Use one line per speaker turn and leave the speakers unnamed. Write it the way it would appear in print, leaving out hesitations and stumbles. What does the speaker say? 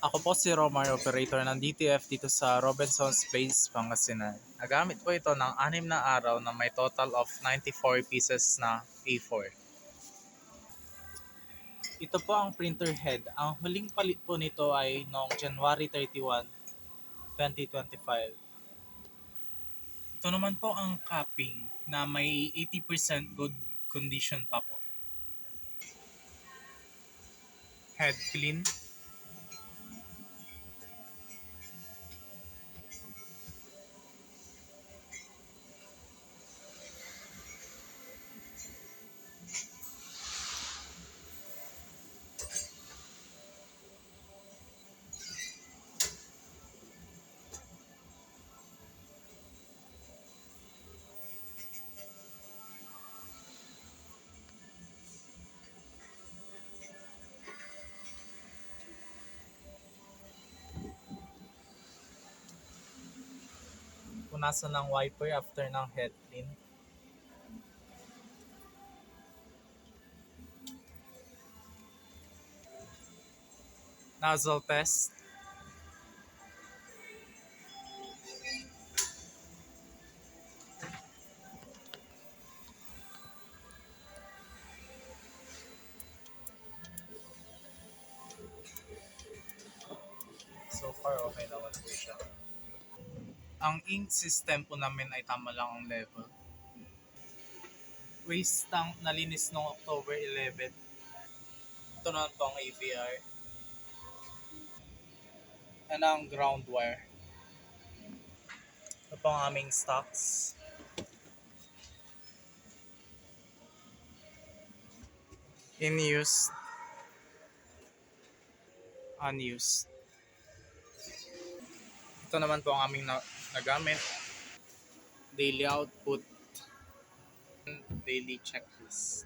Ako po si Romar, operator ng DTF dito sa Robinson's Place, Pangasinan. Nagamit ko ito ng 6 na araw na may total of 94 pieces na A4. Ito po ang printer head. Ang huling palit po nito ay noong January 31, 2025. Ito naman po ang capping na may 80% good condition pa po. Head clean. Punasan ng wiper after ng head clean. Nozzle test. So far, okay naman po siya. Ang ink system po namin ay tama lang ang level. Waste tank nalinis noong October 11. Ito naman po ang AVR. Yan ang ground wire. Ito po ang aming stocks. In use, unused. Ito naman po ang aming nagamit. Daily output, daily checklist.